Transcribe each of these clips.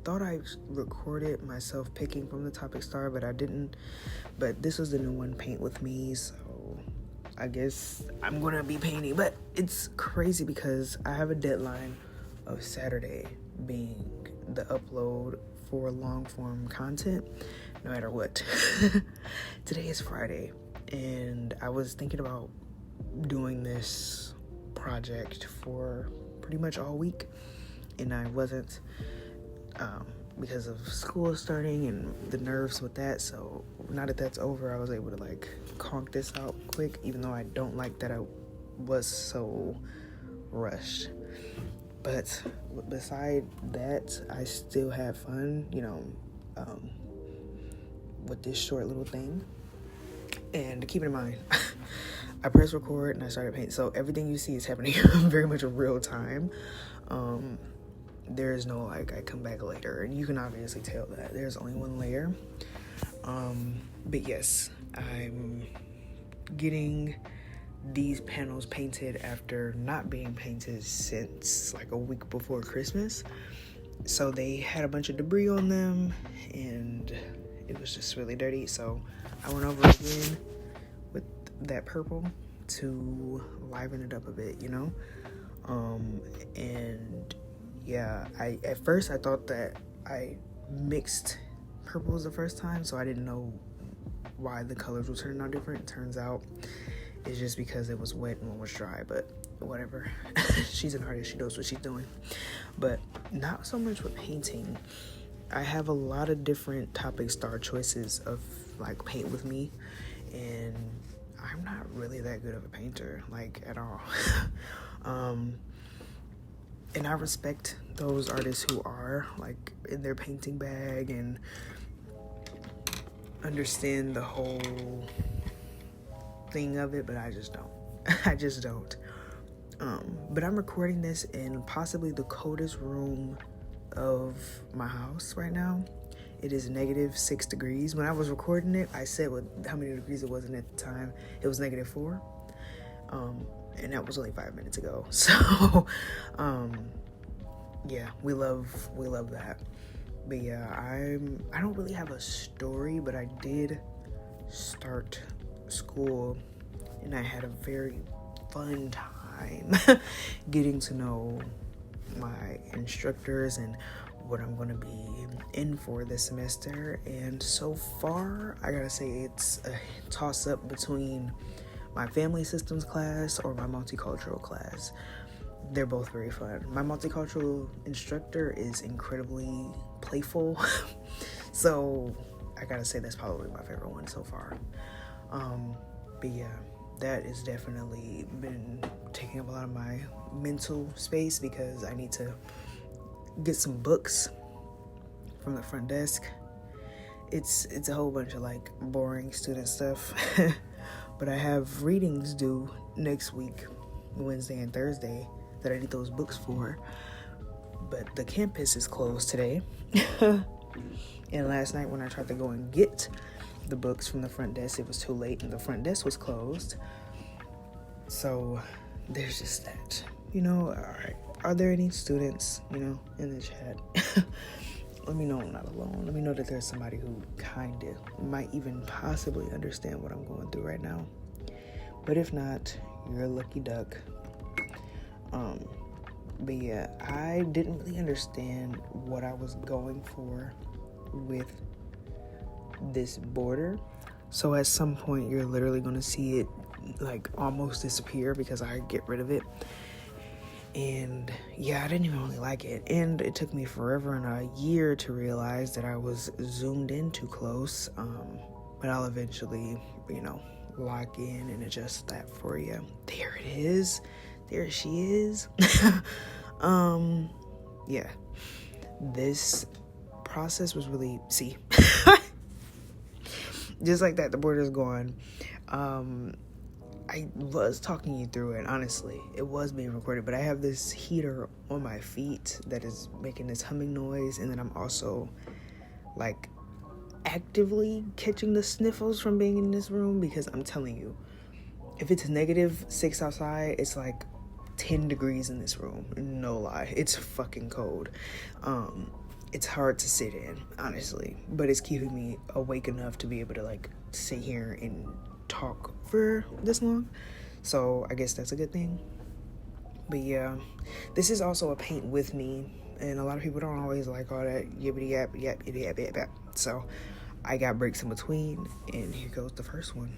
thought I recorded myself picking from the topic star, but I didn't. But this was the new one, Paint With Me, so I guess I'm gonna be painting. But it's crazy because I have a deadline of Saturday being the upload for long form content, no matter what. Today is Friday, and I was thinking about doing this project for pretty much all week, and I wasn't, because of school starting and the nerves with that. So now that that's over, I was able to like conk this out quick, even though I don't like that I was so rushed. But beside that, I still had fun, with this short little thing. And keep in mind, I pressed record and I started painting. So everything you see is happening very much in real time. There is no like I come back later, and you can obviously tell that there's only one layer. But yes, I'm getting these panels painted after not being painted since like a week before Christmas. So they had a bunch of debris on them and it was just really dirty. So I went over again with that purple to liven it up a bit, and yeah, at first I thought that I mixed purples the first time, so I didn't know why the colors were turning out different. Turns out it's just because it was wet and one was dry, but whatever. She's an artist, she knows what she's doing. But not so much with painting. I have a lot of different topic star choices of like Paint With Me, and I'm not really that good of a painter, like at all. And I respect those artists who are like in their painting bag and understand the whole thing of it, but I just don't. But I'm recording this in possibly the coldest room of my house right now. It is -6 degrees. When I was recording it, I said how many degrees it was, and at the time it was -4. And that was only 5 minutes ago. So yeah, we love that. But yeah, I don't really have a story, but I did start school and I had a very fun time getting to know my instructors and what I'm going to be in for this semester. And so far, I gotta say it's a toss up between my family systems class or my multicultural class. They're both very fun. My multicultural instructor is incredibly playful. So I gotta say that's probably my favorite one so far. But yeah, that has definitely been taking up a lot of my mental space because I need to get some books from the front desk. It's a whole bunch of like boring student stuff. But I have readings due next week, Wednesday and Thursday, that I need those books for. But the campus is closed today. And last night when I tried to go and get the books from the front desk, it was too late and the front desk was closed. So there's just that. All right. Are there any students, in the chat? Let me know I'm not alone. Let me know that there's somebody who kind of might even possibly understand what I'm going through right now. But if not, you're a lucky duck. But yeah, I didn't really understand what I was going for with this border. So at some point, you're literally going to see it like almost disappear because I get rid of it. And yeah, I didn't even really like it. And it took me forever and a year to realize that I was zoomed in too close. But I'll eventually, lock in and adjust that for you. There it is. There she is. Yeah. This process was really, just like that, the border's gone. I was talking you through it, honestly. It was being recorded, but I have this heater on my feet that is making this humming noise, and then I'm also, like, actively catching the sniffles from being in this room, because I'm telling you, if it's -6 outside, it's like 10 degrees in this room. No lie. It's fucking cold. it's hard to sit in, honestly, but it's keeping me awake enough to be able to like sit here and talk for this long. So I guess that's a good thing. But yeah, this is also a paint with me, and a lot of people don't always like all that yippity yap yap yippity yap yap yap. So I got breaks in between, and here goes the first one.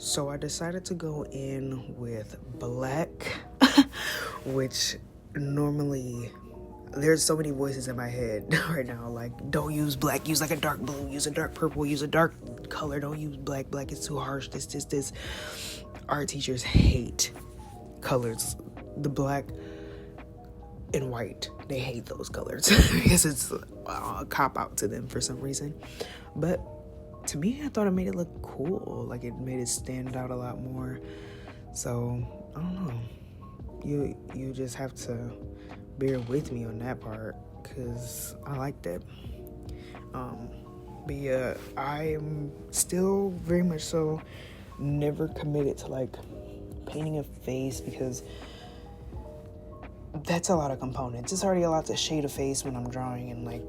So I decided to go in with black, which normally there's so many voices in my head right now, like, don't use black, use like a dark blue, use a dark purple, use a dark color, don't use black, black is too harsh, this. Art teachers hate colors, the black and white, they hate those colors because it's a cop out to them for some reason. But to me, I thought it made it look cool, like it made it stand out a lot more. So I don't know, you just have to bear with me on that part because I like that. But yeah, I am still very much so never committed to like painting a face because that's a lot of components. It's already a lot to shade a face when I'm drawing and like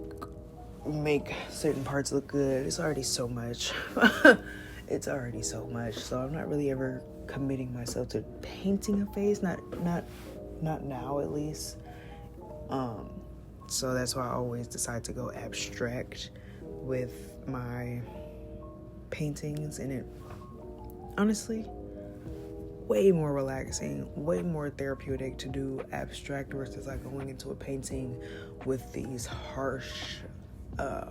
make certain parts look good. It's already so much. It's already so much. So I'm not really ever committing myself to painting a face. Not now at least. So that's why I always decide to go abstract with my paintings, and it honestly way more relaxing, way more therapeutic to do abstract versus like going into a painting with these harsh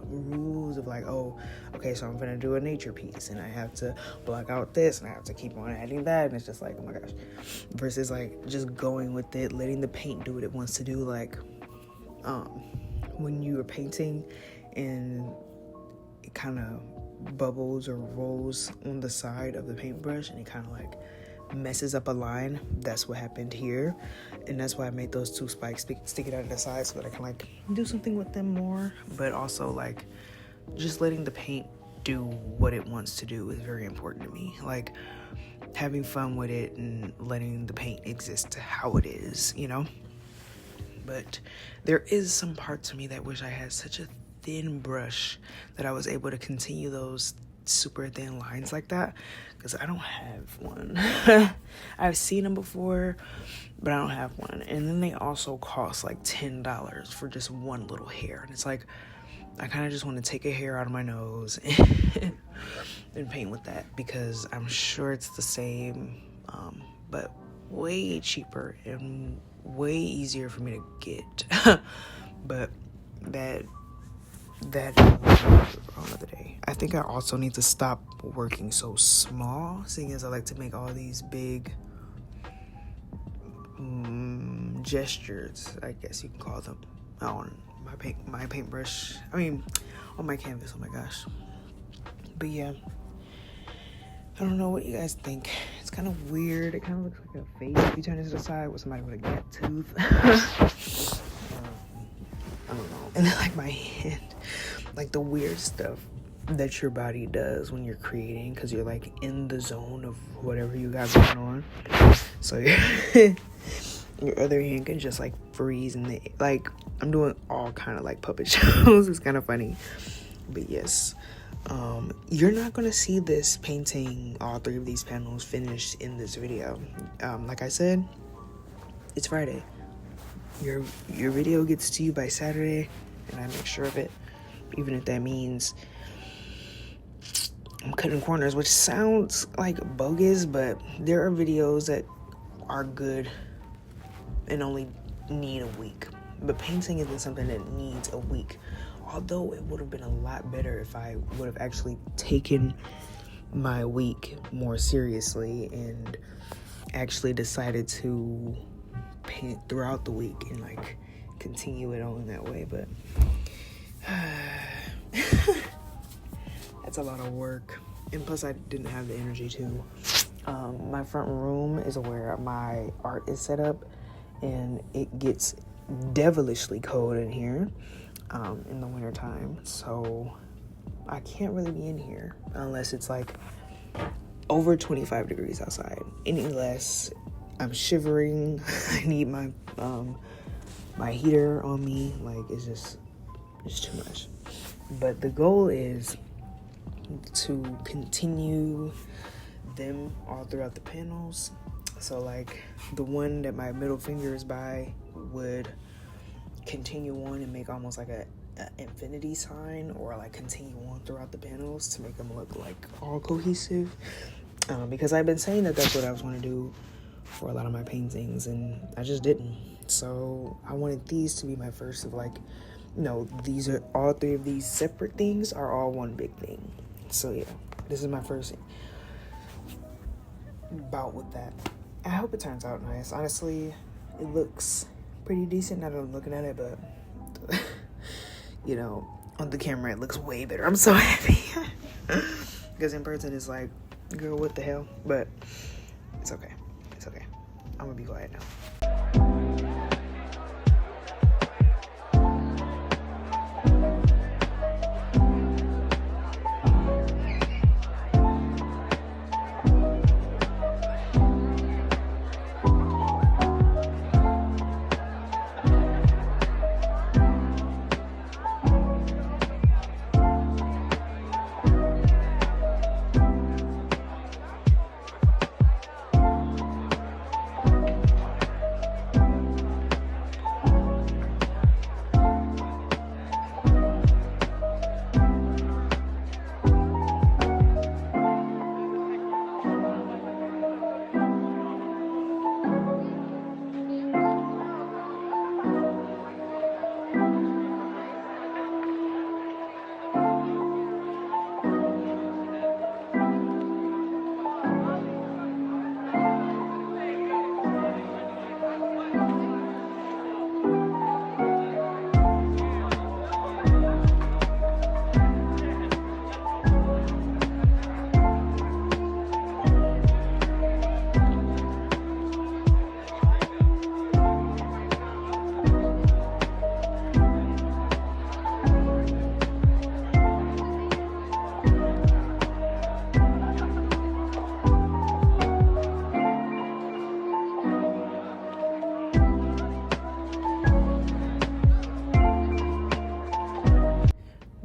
rules of like, oh, okay, so I'm gonna do a nature piece and I have to block out this and I have to keep on adding that, and it's just like, oh my gosh, versus like just going with it, letting the paint do what it wants to do. Like when you are painting and it kind of bubbles or rolls on the side of the paintbrush and it kind of like messes up a line, that's what happened here, and that's why I made those two spikes sticking out of the side so that I can like do something with them more. But also like just letting the paint do what it wants to do is very important to me, like having fun with it and letting the paint exist how it is, you know. But there is some parts of me that wish I had such a thin brush that I was able to continue those super thin lines like that, because I don't have one. I've seen them before, but I don't have one. And then they also cost like $10 for just one little hair, and it's like, I kind of just want to take a hair out of my nose and paint with that, because I'm sure it's the same, but way cheaper and way easier for me to get. But that for another day. I think I also need to stop working so small, seeing as I like to make all these big gestures, I guess you can call them, on my paintbrush. I mean, on my canvas. Oh my gosh. But yeah, I don't know what you guys think. It's kind of weird. It kind of looks like a face if you turn it to the side with somebody with a gap tooth. I don't know. And then like my hand, like the weird stuff that your body does when you're creating, because you're like in the zone of whatever you got going on. So your other hand can just like freeze, and like I'm doing all kind of like puppet shows. It's kind of funny. But yes, you're not gonna see this painting, all 3 of these panels, finished in this video. Like I said, it's Friday. Your video gets to you by Saturday, and I make sure of it, even if that means I'm cutting corners, which sounds like bogus, but there are videos that are good and only need a week. But painting isn't something that needs a week. Although it would have been a lot better if I would have actually taken my week more seriously and actually decided to paint throughout the week and like continue it on that way. But that's a lot of work, and plus I didn't have the energy to. My front room is where my art is set up, and it gets devilishly cold in here in the winter time, so I can't really be in here unless it's like over 25 degrees outside. Any less, I'm shivering. I need my my heater on me. Like, it's too much. But the goal is to continue them all throughout the panels. So like the one that my middle finger is by would continue on and make almost like a infinity sign, or like continue on throughout the panels to make them look like all cohesive, because I've been saying that that's what I was going to do for a lot of my paintings, and I just didn't. So I wanted these to be my first of like, no, these are all 3 of these separate things are all one big thing. So yeah, this is my first bout with that. I hope it turns out nice. Honestly, it looks pretty decent now that I'm looking at it, but you know, on the camera it looks way better. I'm so happy because in person it's like, girl, what the hell? But it's okay. I'm gonna be quiet now.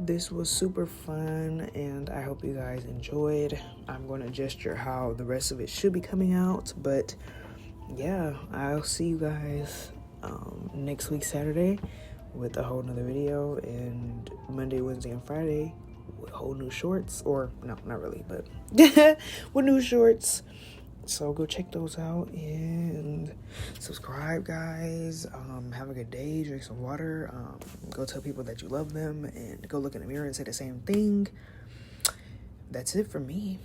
This was super fun, and I hope you guys enjoyed. I'm going to gesture how the rest of it should be coming out, but yeah, I'll see you guys next week Saturday with a whole nother video, and Monday, Wednesday, and Friday with whole new shorts, or no, not really, but with new shorts. So go check those out and subscribe, guys. Have a good day. Drink some water. Go tell people that you love them, and go look in the mirror and say the same thing. That's it for me.